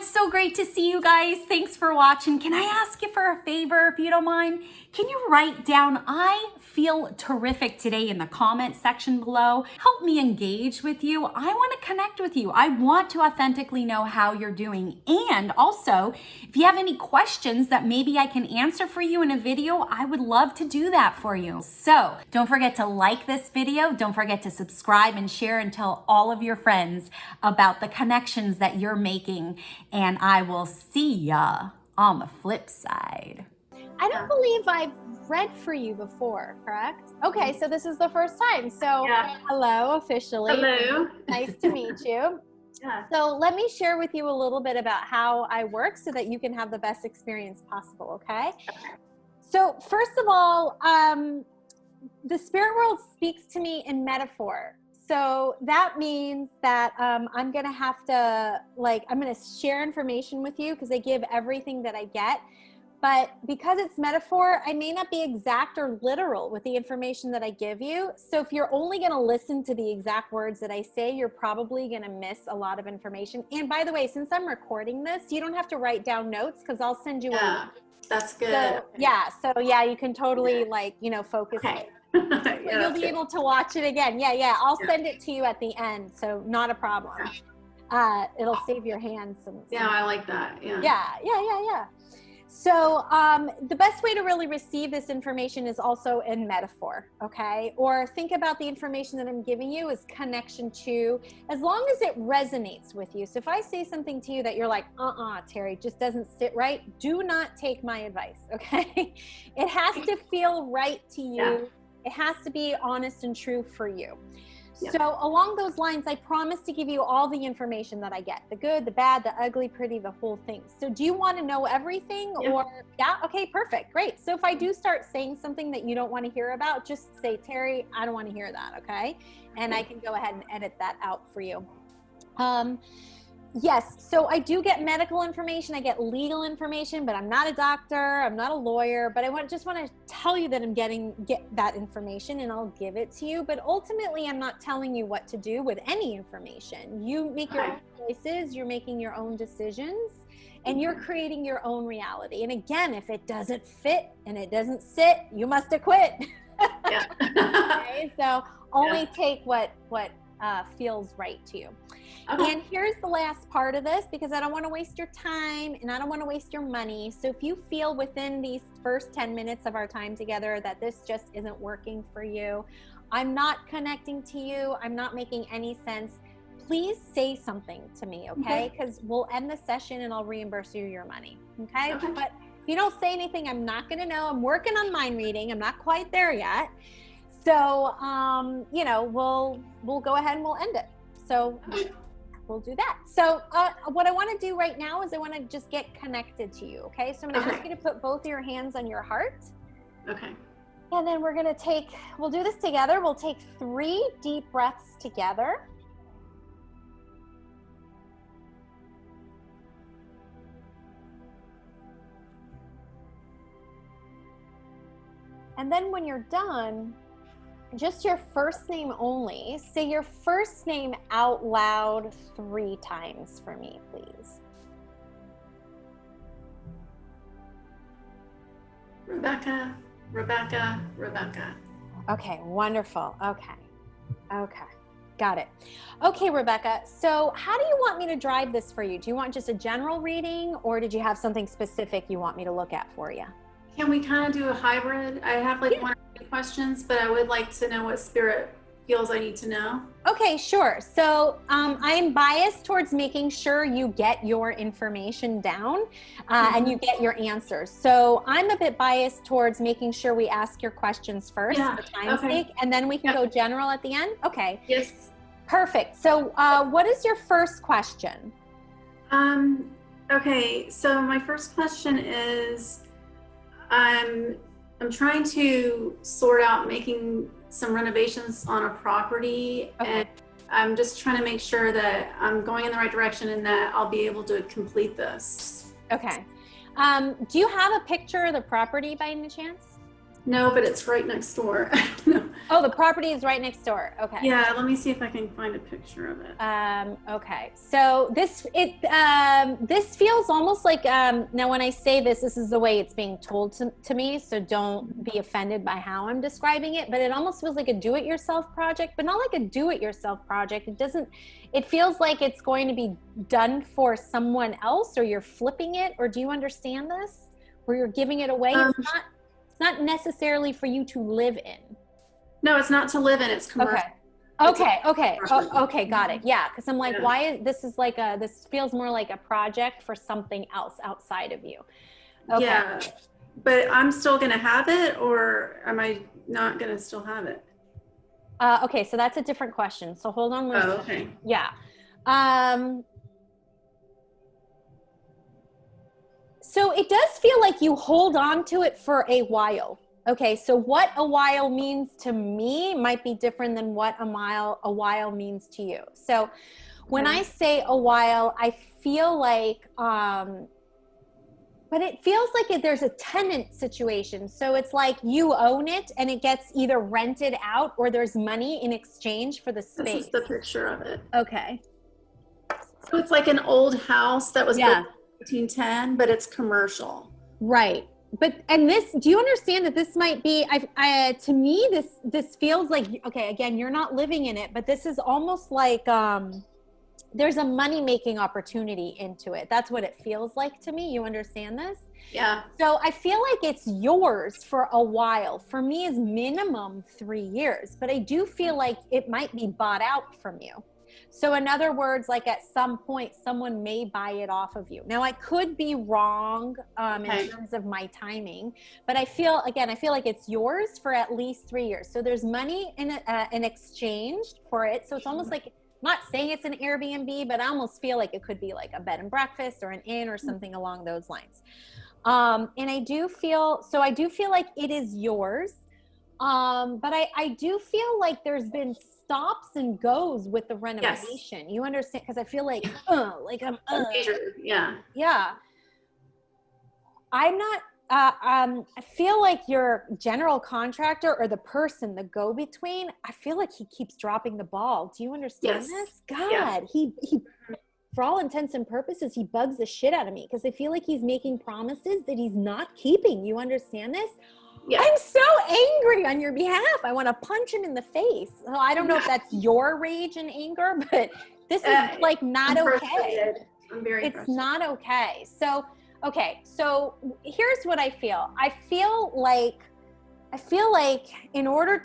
it's so great to see you guys. Thanks for watching. Can I ask you for a favor, if you don't mind? Can you write down, I feel terrific today in the comment section below? Help me engage with you. I want to connect with you. I want to authentically know how you're doing. And also, if you have any questions that maybe I can answer for you in a video, I would love to do that for you. So don't forget to like this video. Don't forget to subscribe and share and tell all of your friends about the connections that you're making. And I will see ya on the flip side. I don't believe I've read for you before, correct? Okay, so this is the first time. So hello, officially. Hello. Nice to meet you. Yeah. So let me share with you a little bit about how I work so that you can have the best experience possible, okay? So first of all, the spirit world speaks to me in metaphor. So that means that I'm going to have to, I'm going to share information with you because I give everything that I get. But because it's metaphor, I may not be exact or literal with the information that I give you. So if you're only going to listen to the exact words that I say, you're probably going to miss a lot of information. And by the way, since I'm recording this, you don't have to write down notes because I'll send you a link. That's good. So you can totally focus. Okay. You'll be able to watch it again. I'll send it to you at the end, so not a problem. It'll save your hands. Yeah, I like that. Yeah. So the best way to really receive this information is also in metaphor, okay? Or think about the information that I'm giving you as connection to, as long as it resonates with you. So if I say something to you that you're like, Terry, just doesn't sit right, do not take my advice, okay? It has to feel right to you. Yeah. It has to be honest and true for you. So along those lines, I promise to give you all the information that I get, the good, the bad, the ugly, pretty, the whole thing. So do you want to know everything or, okay, perfect. Great. So if I do start saying something that you don't want to hear about, just say, Terry, I don't want to hear that. Okay. And I can go ahead and edit that out for you. Yes, so I do get medical information, I get legal information, but I'm not a doctor, I'm not a lawyer, but I just want to tell you that I'm get that information and I'll give it to you, but ultimately I'm not telling you what to do with any information. You make your own choices, you're making your own decisions, and you're creating your own reality. And again, if it doesn't fit and it doesn't sit, you must have quit. Okay, so only take what feels right to you. Okay. And here's the last part of this, because I don't want to waste your time and I don't want to waste your money. So if you feel within these first 10 minutes of our time together that this just isn't working for you, I'm not connecting to you, I'm not making any sense, please say something to me, okay? Because we'll end the session and I'll reimburse you your money, okay? But if you don't say anything, I'm not going to know. I'm working on mind reading. I'm not quite there yet. So, we'll go ahead and we'll end it. So we'll do that. So what I want to do right now is I want to just get connected to you. Okay. So I'm going to ask you to put both of your hands on your heart. Okay. And then we're going to we'll do this together. We'll take 3 deep breaths together. And then when you're done, just your first name only. Say your first name out loud 3 times for me, please. Rebecca, Rebecca, Rebecca. Okay, wonderful. Okay. Got it. Okay, Rebecca. So how do you want me to drive this for you? Do you want just a general reading, or did you have something specific you want me to look at for you? Can we kind of do a hybrid? I have 1 or 2 questions, but I would like to know what spirit feels I need to know. Okay, sure. So I am biased towards making sure you get your information down and you get your answers. So I'm a bit biased towards making sure we ask your questions first for time's sake, and then we can go general at the end. Okay. Yes. Perfect. So what is your first question? Okay, so my first question is, I'm trying to sort out making some renovations on a property, and I'm just trying to make sure that I'm going in the right direction and that I'll be able to complete this. Okay. Do you have a picture of the property by any chance? No, but it's right next door. I don't know. Oh, the property is right next door. Okay. Yeah, let me see if I can find a picture of it. Okay. So this feels almost like now when I say this is the way it's being told to me, so don't be offended by how I'm describing it, but it almost feels like a do-it-yourself project, but not like a do-it-yourself project. It feels like it's going to be done for someone else, or you're flipping it, or do you understand this? Where you're giving it away. It's not necessarily for you to live in. No, it's not to live in. It's commercial. Okay. Okay. Got it. Yeah. Cause I'm like, why this feels more like a project for something else outside of you. Okay. Yeah, but I'm still going to have it, or am I not going to still have it? Okay. So that's a different question. So hold on. Okay. Yeah. So it does feel like you hold on to it for a while. Okay, so what a while means to me might be different than what a while means to you. So when I say a while, I feel like, but it feels like there's a tenant situation. So it's like you own it and it gets either rented out or there's money in exchange for the space. This is the picture of it. Okay. So it's like an old house that was built in 1810, but it's commercial. Right. And this, do you understand that this might be, to me, this feels like, okay, again, you're not living in it, but this is almost like, there's a money-making opportunity into it. That's what it feels like to me. You understand this? Yeah. So I feel like it's yours for a while. For me is minimum 3 years, but I do feel like it might be bought out from you. So in other words, like at some point, someone may buy it off of you. Now I could be wrong in terms of my timing, but I feel like it's yours for at least 3 years. So there's money in exchange for it. So it's almost like, I'm not saying it's an Airbnb, but I almost feel like it could be like a bed and breakfast or an inn or something along those lines. And I do feel like it is yours. But I do feel like there's been stops and goes with the renovation. Yes. You understand? Because I feel like, yeah. I'm not, I feel like your general contractor or the person, the go-between, I feel like he keeps dropping the ball. Do you understand this? God, he, for all intents and purposes, he bugs the shit out of me because I feel like he's making promises that he's not keeping. You understand this? Yeah. I'm so angry on your behalf. I want to punch him in the face. So I don't know if that's your rage and anger, but this is like not okay. I'm very It's not okay. So, so here's what I feel. I feel like in order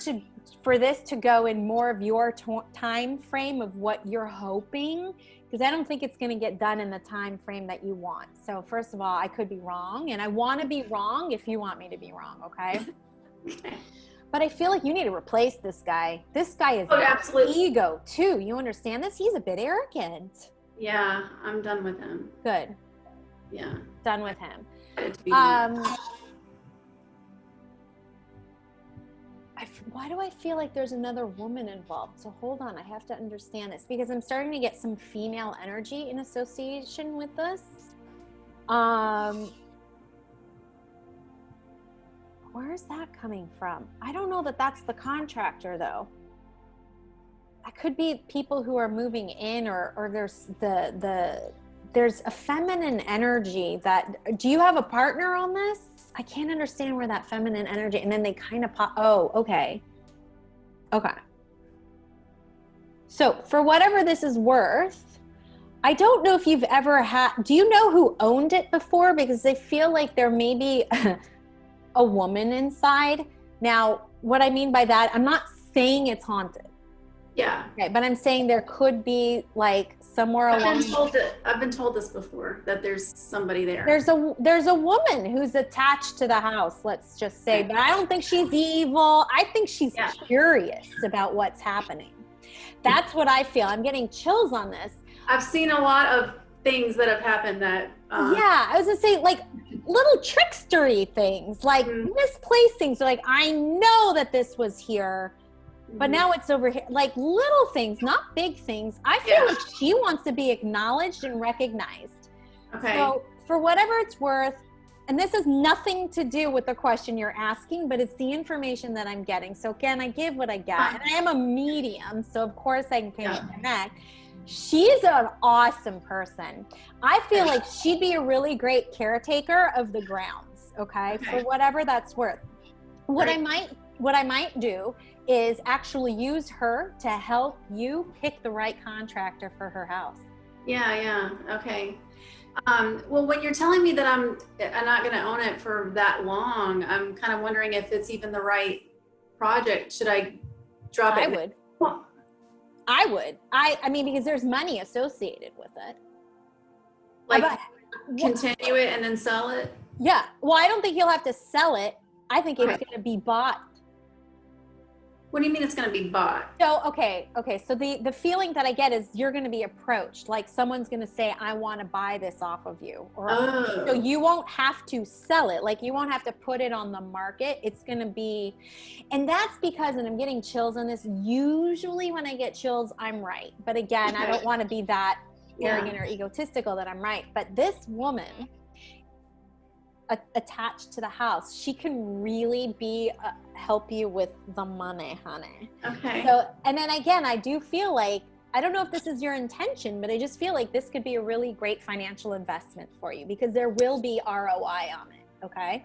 for this to go in more of your time frame of what you're hoping, because I don't think it's going to get done in the time frame that you want. So first of all, I could be wrong, and I want to be wrong if you want me to be wrong, okay? But I feel like you need to replace this guy. This guy is ego too. You understand this? He's a bit arrogant. Yeah, I'm done with him. Good. Yeah. Done with him. Why do I feel like there's another woman involved? So hold on, I have to understand this because I'm starting to get some female energy in association with this. Where's that coming from? I don't know that that's the contractor though. That could be people who are moving in or there's there's a feminine energy that, do you have a partner on this? I can't understand where that feminine energy, and then they kind of pop. Oh, okay. Okay. So for whatever this is worth, I don't know if you've ever do you know who owned it before? Because I feel like there may be a woman inside. Now, what I mean by that, I'm not saying it's haunted. Yeah. Okay, but I'm saying there could be like somewhere along. I've been told this before, that there's somebody there. There's a woman who's attached to the house, let's just say, but I don't think she's evil. I think she's curious about what's happening. That's what I feel. I'm getting chills on this. I've seen a lot of things that have happened that. I was gonna say like little trickstery things, like misplaced things. So like, I know that this was here, but now it's over here. Like little things, not big things. I feel like she wants to be acknowledged and recognized. Okay. So for whatever it's worth, and this has nothing to do with the question you're asking, but it's the information that I'm getting. So again, I give what I get, and I am a medium, so of course I can connect. She's an awesome person. I feel like she'd be a really great caretaker of the grounds, okay? For whatever that's worth. What I might do is actually use her to help you pick the right contractor for her house. Yeah, okay. Well, when you're telling me that I'm not going to own it for that long, I'm kind of wondering if it's even the right project. Should I drop it? I would. I mean, because there's money associated with it. Like continue it and then sell it? Yeah. Well, I don't think you'll have to sell it. I think it's going to be bought. What do you mean it's going to be bought? So, okay. So the feeling that I get is you're going to be approached. Like someone's going to say, I want to buy this off of you. So you won't have to sell it. Like you won't have to put it on the market. It's going to be, and that's because, and I'm getting chills on this, usually when I get chills, I'm right. But again, I don't want to be that arrogant or egotistical that I'm right. But this woman attached to the house, she can really help you with the money, honey. Okay. So, and then again, I do feel like, I don't know if this is your intention, but I just feel like this could be a really great financial investment for you because there will be ROI on it. Okay.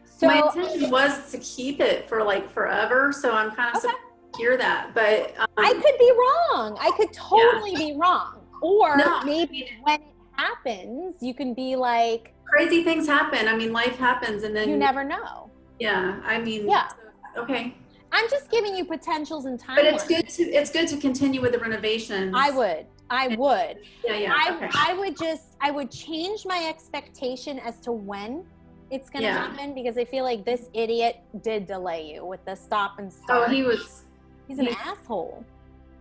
So my intention was to keep it for like forever. So I'm kind of surprised to hear that, but I could be wrong. I could totally be wrong. Or maybe when it happens, you can be like, crazy things happen. I mean, life happens, and then you never know. Yeah, I mean, okay. I'm just giving you potentials and time. But it's good to continue with the renovations. I would. Yeah. I would change my expectation as to when it's going to happen because I feel like this idiot did delay you with the stop and start. Oh, he's an asshole.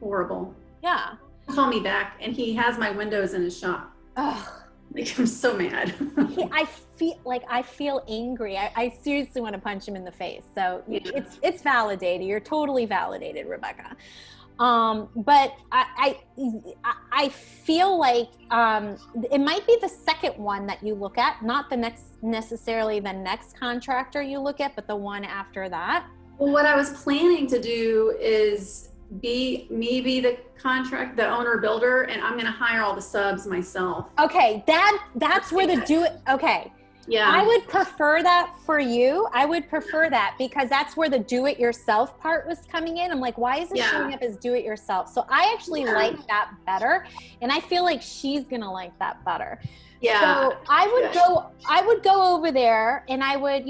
Horrible. Yeah. Call me back, and he has my windows in his shop. Ugh. Like, I'm so mad. I feel angry. I seriously want to punch him in the face. So it's validated. You're totally validated, Rebecca. But I feel like it might be the second one that you look at, not necessarily the next contractor you look at, but the one after that. Well, what I was planning to do is be the owner builder, and I'm going to hire all the subs myself. Okay, that's where the do it. Okay. Yeah. I would prefer that for you. I would prefer that because that's where the do it yourself part was coming in. I'm like, why is it showing up as do it yourself? So I actually like that better, and I feel like she's going to like that better. Yeah. So I would go over there, and I would,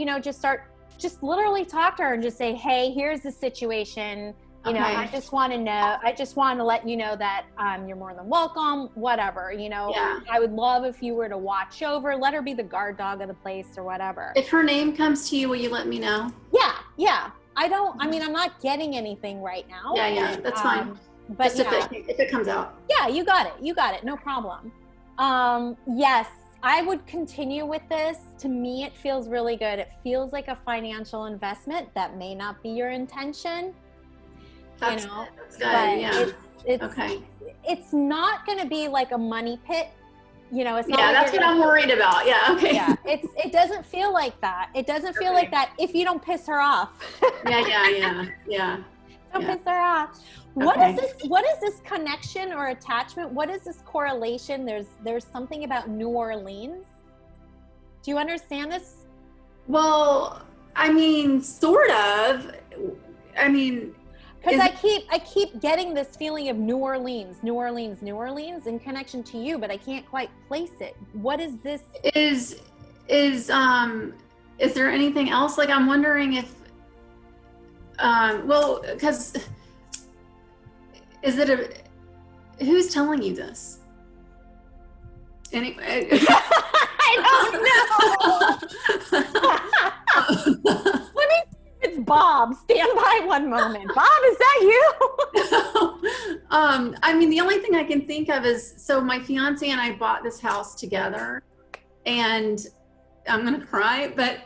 just literally talk to her and just say, hey, here's the situation. I just want to let you know that you're more than welcome, whatever, I would love if you were to watch over, let her be the guard dog of the place or whatever. If her name comes to you, will you let me know? Yeah. I'm not getting anything right now. Yeah, that's fine. But just if it comes out. Yeah, you got it. No problem. Yes, I would continue with this. To me, it feels really good. It feels like a financial investment. That may not be your intention. That's good. It's not going to be like a money pit. It's not. Yeah, that's what I'm worried about. Yeah. Okay. Yeah. It doesn't feel like that. It doesn't feel like that if you don't piss her off. Yeah. Don't piss her off. What is this connection or attachment? What is this correlation? There's something about New Orleans. Do you understand this? Well, I mean, sort of. I mean, because I keep getting this feeling of New Orleans in connection to you, but I can't quite place it. What is this? Is there anything else? Like, I'm wondering if, because who's telling you this? Anyway. I don't know. Let me. It's Bob. Stand by one moment. Bob, is that you? I mean, the only thing I can think of is, so my fiance and I bought this house together, and I'm going to cry, but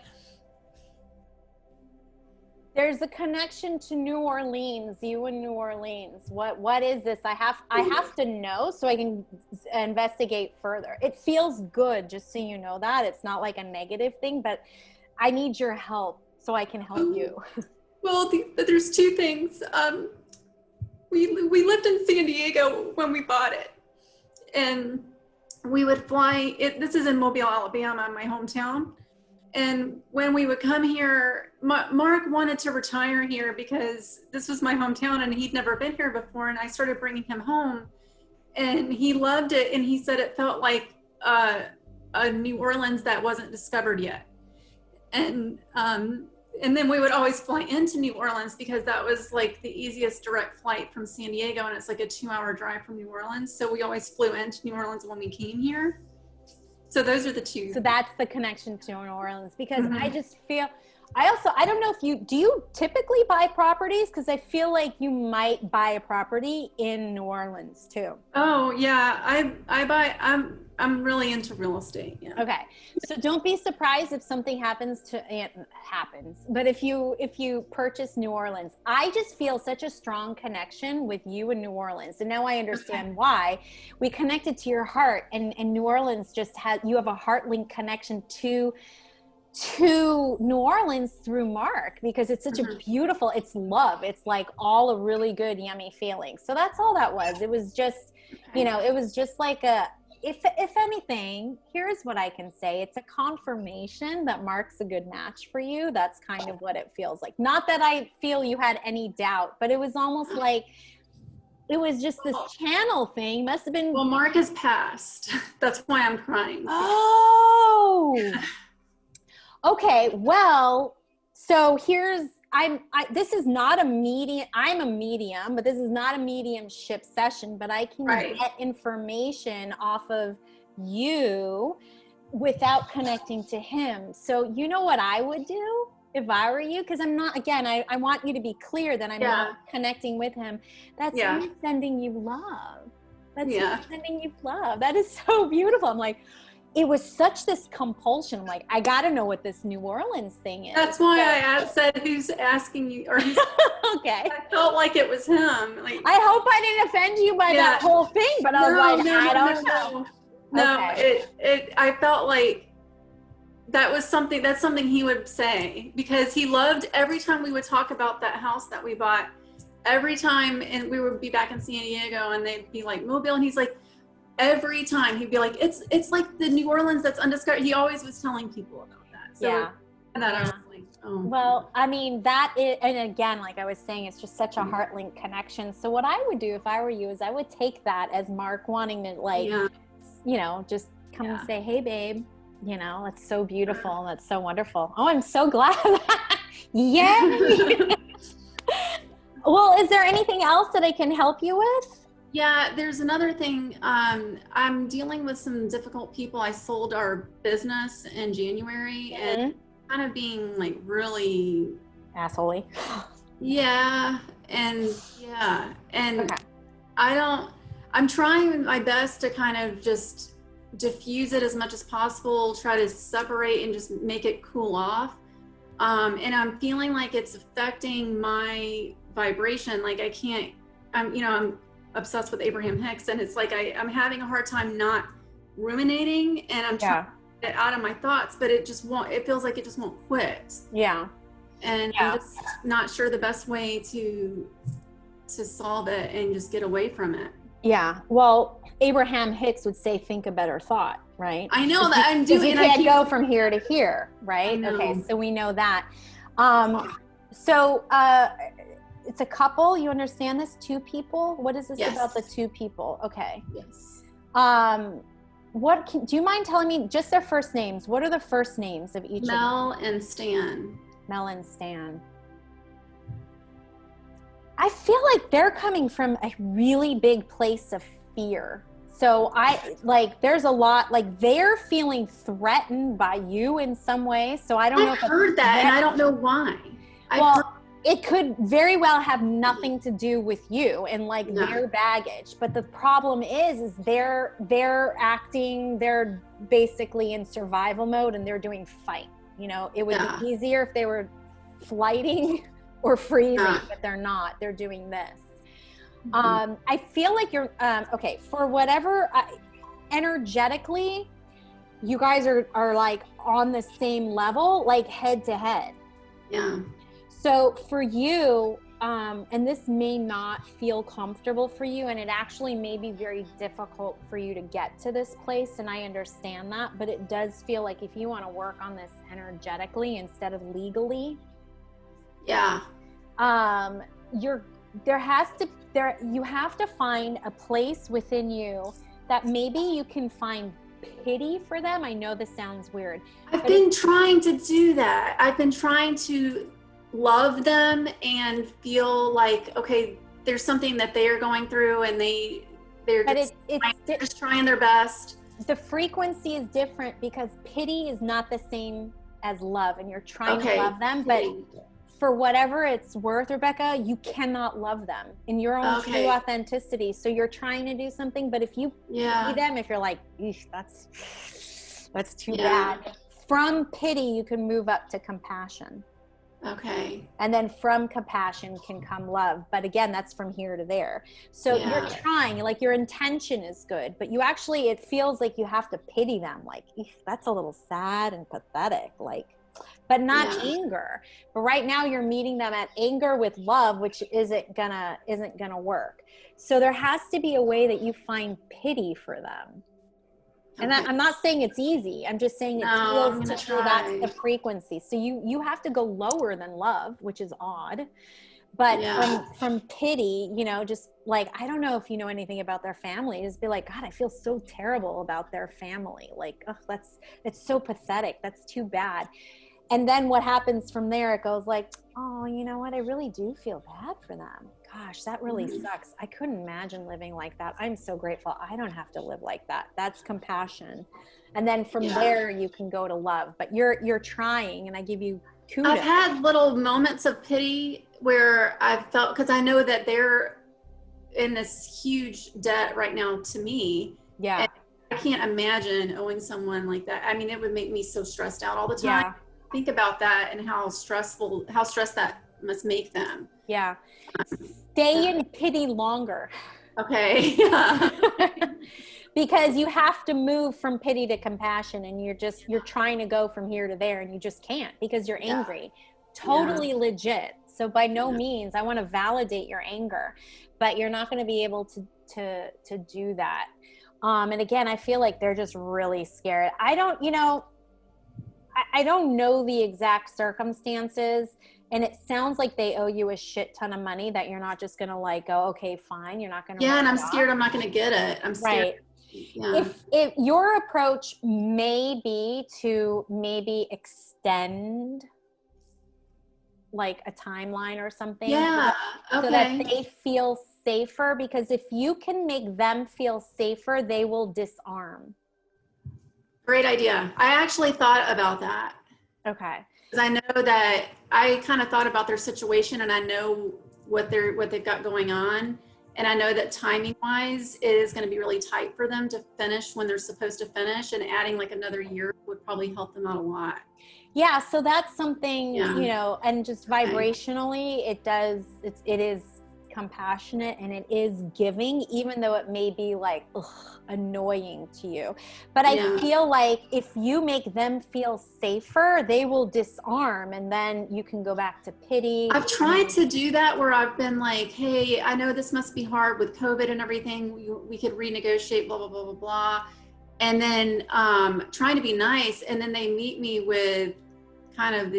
there's a connection to New Orleans, you and New Orleans. What is this? I have to know so I can investigate further. It feels good, just so you know that. It's not like a negative thing, but I need your help so I can help you. Well, there's two things. We lived in San Diego when we bought it, and we would fly it. This is in Mobile, Alabama, my hometown. And when we would come here, Mark wanted to retire here because this was my hometown and he'd never been here before. And I started bringing him home, and he loved it. And he said it felt like a New Orleans that wasn't discovered yet. And then we would always fly into New Orleans because that was like the easiest direct flight from San Diego, and it's like a 2-hour drive from New Orleans. So we always flew into New Orleans when we came here. So those are the two. So that's the connection to New Orleans, because I just feel, I don't know if do you typically buy properties? Because I feel like you might buy a property in New Orleans too. Oh yeah, I'm really into real estate. Yeah. Okay, so don't be surprised if something happens. But if you purchase New Orleans, I just feel such a strong connection with you in New Orleans, and now I understand why. We connected to your heart, and New Orleans you have a heart link connection to New Orleans through Mark, because it's such a beautiful, it's love. It's like all a really good, yummy feeling. So that's all that was. It was just, it was just like if anything, here's what I can say. It's a confirmation that Mark's a good match for you. That's kind of what it feels like. Not that I feel you had any doubt, but it was almost like, it was just this channel thing. Must have been. Well, Mark has passed. That's why I'm crying. Oh. Okay, well, so this is not a medium, I'm a medium, but this is not a mediumship session, but I can get information off of you without connecting to him. So you know what I would do if I were you? Because I'm not, again, I want you to be clear that I'm not connecting with him. That's me sending you love. That's me sending you love. That is so beautiful. I'm like, it was such this compulsion. I'm like, I got to know what this New Orleans thing is. That's why I said, who's asking you? Or who's, okay. I felt like it was him. Like, I hope I didn't offend you by that whole thing, but I was like, I don't know. No, okay. I felt like that's something he would say, because he loved every time we would talk about that house that we bought, every time, and we would be back in San Diego and they'd be like Mobile, and he's like, every time he'd be like, it's like the New Orleans that's undiscovered. He always was telling people about that. So I was like, oh. Well, I mean, that is, and again, like I was saying, it's just such a heart link connection. So what I would do if I were you is I would take that as Mark wanting to just come and say, hey babe, that's so beautiful. That's so wonderful. Oh, I'm so glad. Yay. Well, is there anything else that I can help you with? Yeah, there's another thing. I'm dealing with some difficult people. I sold our business in January and kind of being like really assholey. Yeah. And I'm trying my best to kind of just diffuse it as much as possible, try to separate and just make it cool off. And I'm feeling like it's affecting my vibration. Like I'm obsessed with Abraham Hicks, and it's like I'm having a hard time not ruminating, and I'm trying to get out of my thoughts, but it feels like it just won't quit. Yeah. And I'm just not sure the best way to solve it and just get away from it. Yeah. Well, Abraham Hicks would say, think a better thought, right? I know that I'm doing. You can't go from here to here, right? Okay. So we know that. It's a couple. You understand this? 2 people. What is this about the 2 people? Okay. Yes. Do you mind telling me just their first names? What are the first names of each of them? Mel and Stan. Mel and Stan. I feel like they're coming from a really big place of fear. So there's a lot, like they're feeling threatened by you in some way. So I don't know. I've heard that, and I don't know why. It could very well have nothing to do with you and their baggage. But the problem is they're basically in survival mode, and they're doing fight. It would be easier if they were flighting or freezing, Yeah. but they're not. They're doing this. Mhm. I feel like you're, okay, for whatever, energetically, you guys are like on the same level, like head to head. Yeah. So for you, and this may not feel comfortable for you, and it actually may be very difficult for you to get to this place, and I understand that, but it does feel like if you want to work on this energetically instead of legally, Yeah. you have to find a place within you that maybe you can find pity for them. I know this sounds weird. I've been trying to do that. I've been trying to love them and feel like, okay, there's something that they are going through, and they're But just trying their best. the frequency is different because pity is not the same as love, and you're trying to love them, but for whatever it's worth, Rebecca, you cannot love them in your own true authenticity. So you're trying to do something, but if you pity them, if you're like, eesh, that's too bad. From pity, you can move up to compassion. Okay. And then from compassion can come love. But again, that's from here to there. So you're trying, like your intention is good, but you actually, it feels like you have to pity them. Like, that's a little sad and pathetic. Like, but not anger. But right now you're meeting them at anger with love, which isn't gonna work. So there has to be a way that you find pity for them. And I'm not saying it's easy. I'm just saying it feels to me that's the frequency. So you have to go lower than love, which is odd. But from pity, you know, just like, I don't know if you know anything about their family, just be like, God, I feel so terrible about their family. Like, oh, it's so pathetic. That's too bad. And then what happens from there, it goes like, oh, you know what? I really do feel bad for them. Gosh, that really sucks. I couldn't imagine living like that. I'm so grateful I don't have to live like that. That's compassion. And then from there you can go to love. But you're trying, and I give you kudos. I've had little moments of pity where I've felt, because I know that they're in this huge debt right now to me. Yeah. And I can't imagine owing someone like that. I mean, it would make me so stressed out all the time. Yeah. Think about that and how stressed that must make them. Yeah. Stay in pity longer. Okay. Because you have to move from pity to compassion, and you're trying to go from here to there, and you just can't because you're angry. Totally legit. So by no means, I want to validate your anger, but you're not going to be able to do that. And again, I feel like they're just really scared. I don't know the exact circumstances, and it sounds like they owe you a shit ton of money that you're not just going to like go, okay, fine. You're not going to. Yeah. And I'm scared I'm not going to get it. I'm scared. Right. Yeah. If your approach may be to maybe extend like a timeline or something. Yeah. Okay. So that they feel safer, because if you can make them feel safer, they will disarm. Great idea. I actually thought about that. Okay. Because I know that I kind of thought about their situation, and I know what they've got going on. And I know that timing wise, it is going to be really tight for them to finish when they're supposed to finish, and adding like another year would probably help them out a lot. Yeah. So that's something, you know, and just vibrationally, it is compassionate, and it is giving, even though it may be like annoying to you. But I feel like if you make them feel safer, they will disarm, and then you can go back to pity. I've tried to do that, where I've been like, hey, I know this must be hard with COVID and everything. We could renegotiate, blah, blah, blah, blah, blah. And then trying to be nice. And then they meet me with kind of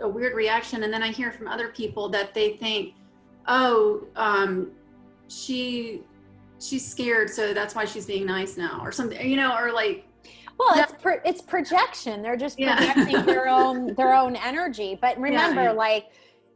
a weird reaction. And then I hear from other people that they think, oh, she's scared, so that's why she's being nice now, or something, you know, or like. Well, it's projection. They're just projecting their own energy. But remember, like,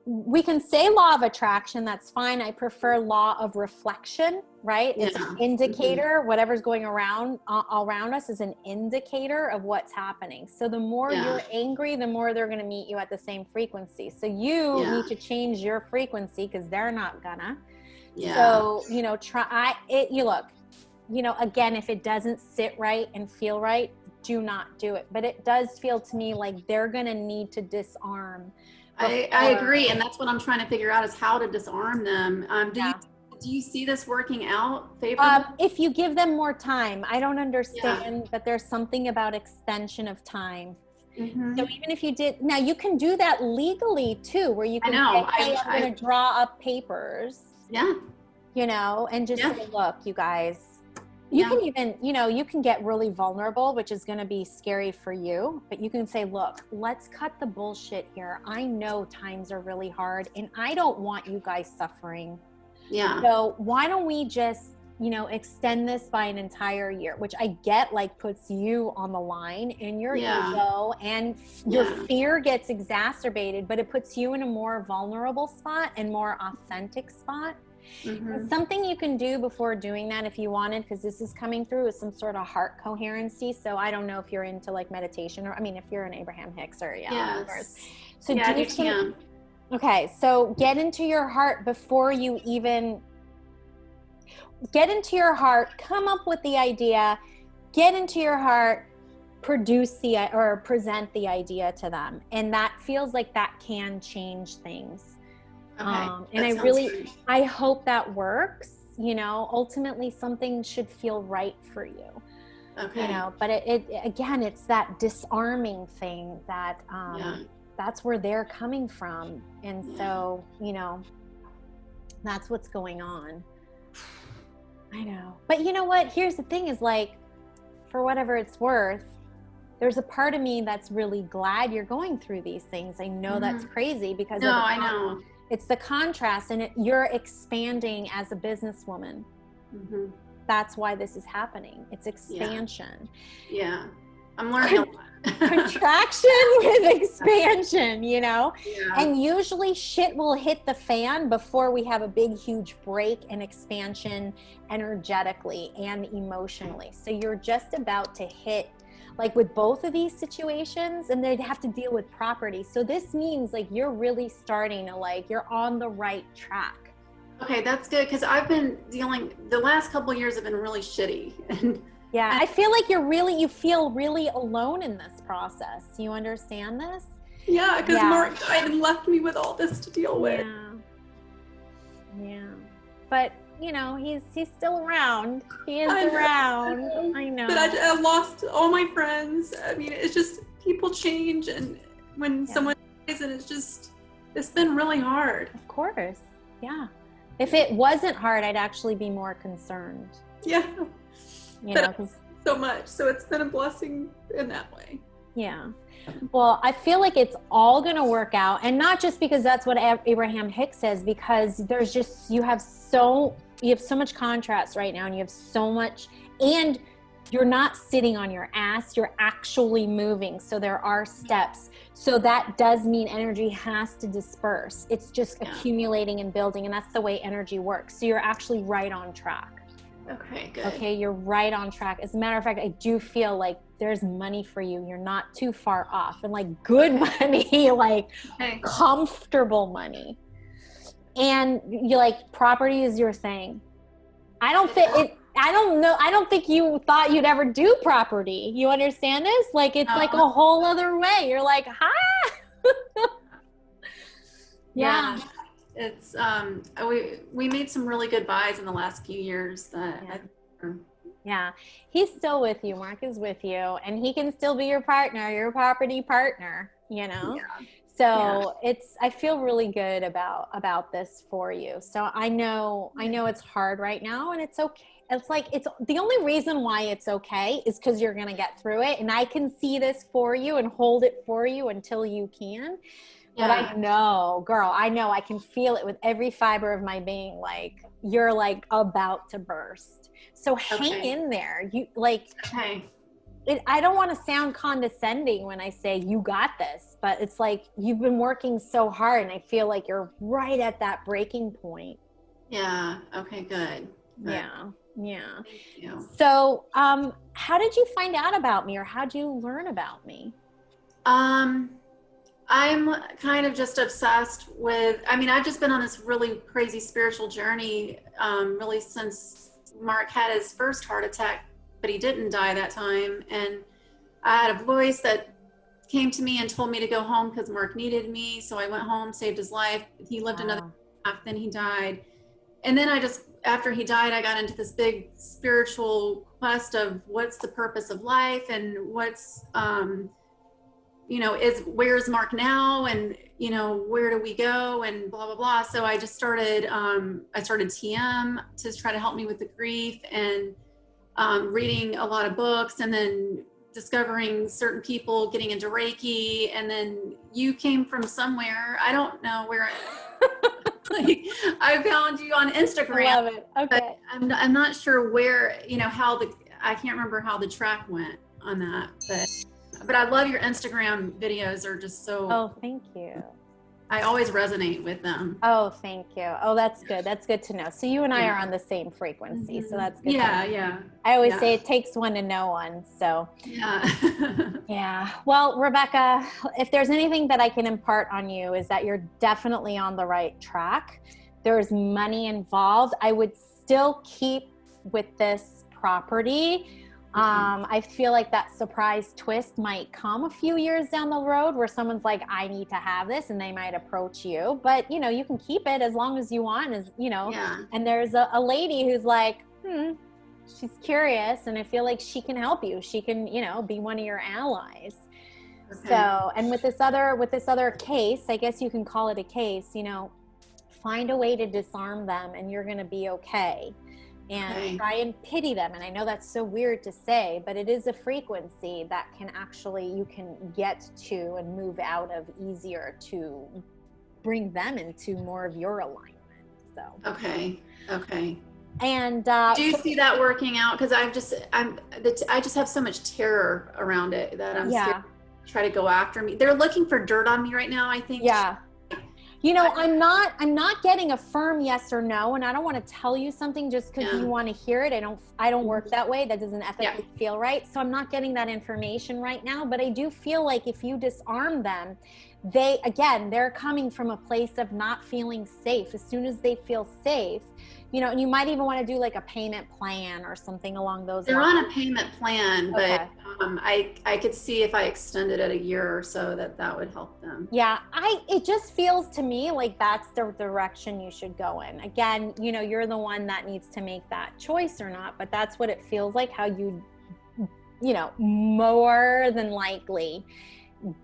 we can say law of attraction. That's fine. I prefer law of reflection. Right? It's an indicator. Whatever's going around us is an indicator of what's happening. So the more you're angry, the more they're going to meet you at the same frequency. So you need to change your frequency, because they're not gonna. Yeah. So, you know, again, if it doesn't sit right and feel right, do not do it. But it does feel to me like they're going to need to disarm. I agree, and that's what I'm trying to figure out is how to disarm them. Do you see this working out favorably? If you give them more time. I don't understand that there's something about extension of time. Mm-hmm. So even if you did, now you can do that legally too, where you can say, hey, I'm going to draw up papers. Yeah. You know, and just say, look, you guys, you can even, you know, you can get really vulnerable, which is going to be scary for you, but you can say, look, let's cut the bullshit here. I know times are really hard and I don't want you guys suffering. Yeah. So why don't we just, you know, extend this by an entire year, which I get like puts you on the line and your ego and your fear gets exacerbated, but it puts you in a more vulnerable spot and more authentic spot. Mm-hmm. Something you can do before doing that if you wanted, because this is coming through, is some sort of heart coherency. So I don't know if you're into like meditation or, I mean, if you're an Abraham Hicks or So okay, so get into your heart before you even get into your heart, come up with the idea, get into your heart, produce or present the idea to them. And that feels like that can change things. Okay. And I hope that works. You know, ultimately something should feel right for you. Okay. You know, but it again, it's that disarming thing that that's where they're coming from. And so, you know, that's what's going on. I know. But you know what? Here's the thing is like, for whatever it's worth, there's a part of me that's really glad you're going through these things. I know that's crazy because I know. It's the contrast and you're expanding as a businesswoman. Mm-hmm. That's why this is happening. It's expansion. Yeah. I'm learning a lot. Contraction with expansion, you know? Yeah. And usually shit will hit the fan before we have a big, huge break and expansion energetically and emotionally. So you're just about to hit, like with both of these situations, and they'd have to deal with property. So this means like you're really starting to like, you're on the right track. Okay, that's good, because I've been the last couple of years have been really shitty. Yeah, I feel like you feel really alone in this process. You understand this? Yeah, because Mark died and left me with all this to deal with. Yeah. But, you know, he's still around. He is around. I know. But I lost all my friends. I mean, it's just people change, and when someone dies, and it's been really hard. Of course. Yeah. If it wasn't hard, I'd actually be more concerned. Yeah. You know, 'cause so much. So it's been a blessing in that way. Yeah. Well, I feel like it's all going to work out, and not just because that's what Abraham Hicks says, because there's just, you have so much contrast right now, and you have so much, and you're not sitting on your ass, you're actually moving. So there are steps. So that does mean energy has to disperse. It's just accumulating and building, and that's the way energy works. So you're actually right on track. Okay, good. Okay, you're right on track. As a matter of fact, I do feel like there's money for you. You're not too far off, and like good money, like comfortable money. And you like property is your thing. I don't think you thought you'd ever do property. You understand this? Like it's like a whole other way. You're like, hi. Yeah. It's we made some really good buys in the last few years. He's still with you. Mark is with you, and he can still be your partner, your property partner, you know? Yeah. So I feel really good about this for you. So I know it's hard right now, and it's okay. It's like, it's the only reason why it's okay is because you're going to get through it. And I can see this for you and hold it for you until you can. But I know, girl, I can feel it with every fiber of my being. Like you're like about to burst. So hang in there. You like, I don't want to sound condescending when I say you got this, but it's like, you've been working so hard, and I feel like you're right at that breaking point. Yeah. Okay, good. Yeah. Thank you. So, how did you find out about me, or how did you learn about me? I'm kind of just obsessed with, I've just been on this really crazy spiritual journey, really since Mark had his first heart attack, but he didn't die that time. And I had a voice that came to me and told me to go home because Mark needed me. So I went home, saved his life. He lived another half, then he died. And then after he died, I got into this big spiritual quest of what's the purpose of life and what's, where's Mark now? And, where do we go? And blah, blah, blah. So I just started, I started TM to try to help me with the grief, and reading a lot of books, and then discovering certain people, getting into Reiki. And then you came from somewhere. I don't know where. Like, I found you on Instagram. I love it. Okay. I'm not sure where, I can't remember how the track went on that, but I love your Instagram videos. Are just so. Oh, thank you. I always resonate with them. Oh, thank you. Oh, that's good. That's good to know. So you and I are on the same frequency. So that's good. Yeah. I always say it takes one to know one. So yeah. yeah. Well, Rebecca, if there's anything that I can impart on you, is that you're definitely on the right track. There's money involved. I would still keep with this property. I feel like that surprise twist might come a few years down the road where someone's like, I need to have this, and they might approach you, but you can keep it as long as you want, and there's a lady who's like, she's curious, and I feel like she can help you. She can, be one of your allies. Okay. So, and with this other case, I guess you can call it a case, find a way to disarm them and you're going to be okay. And try and pity them. And I know that's so weird to say, but it is a frequency that you can get to and move out of easier to bring them into more of your alignment. So. Okay. And do you see that working out? Because I just have so much terror around it that I'm scared to try to go after me. They're looking for dirt on me right now, I think. Yeah. I'm not getting a firm yes or no, and I don't want to tell you something just because you want to hear it. I don't work that way. That doesn't ethically feel right. So I'm not getting that information right now, but I do feel like if you disarm them, they're coming from a place of not feeling safe. As soon as they feel safe, and you might even want to do like a payment plan or something along those lines. They're on a payment plan, but I could see if I extended it a year or so that would help them. Yeah, it just feels to me like that's the direction you should go in. Again, you're the one that needs to make that choice or not, but that's what it feels like, how you more than likely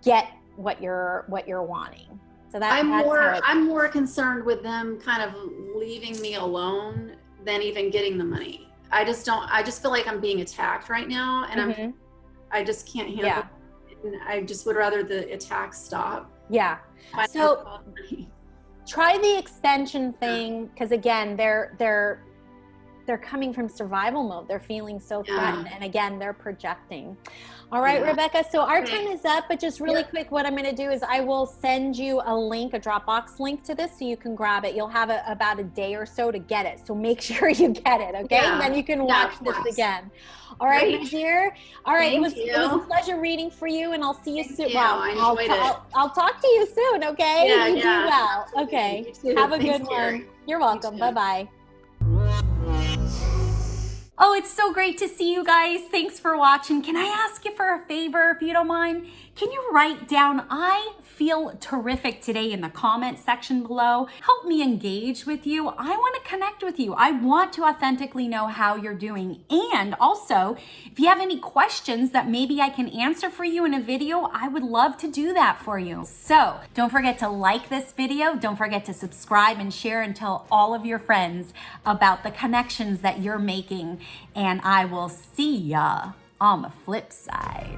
get what you're wanting. So I'm more concerned with them kind of leaving me alone than even getting the money. I just feel like I'm being attacked right now, and I just can't handle it. And I just would rather the attack stop. Yeah. So try the extension thing, because again, they're coming from survival mode. They're feeling so threatened, and again, they're projecting. All right, Rebecca, so our time is up, but just really quick, what I'm going to do is I will send you a link, a Dropbox link to this, so you can grab it. You'll have about a day or so to get it, so make sure you get it, okay? And then you can watch this again. All right, my dear. All right, it was a pleasure reading for you, and I'll see you soon. Wow, I enjoyed it. I'll talk to you soon, okay? Yeah, you do well. Okay, have a good one. You're welcome. Bye-bye. Oh, it's so great to see you guys. Thanks for watching. Can I ask you for a favor, if you don't mind? Can you write down, I feel terrific today, in the comment section below? Help me engage with you. I want to connect with you. I want to authentically know how you're doing. And also, if you have any questions that maybe I can answer for you in a video, I would love to do that for you. So don't forget to like this video. Don't forget to subscribe and share and tell all of your friends about the connections that you're making. And I will see ya on the flip side.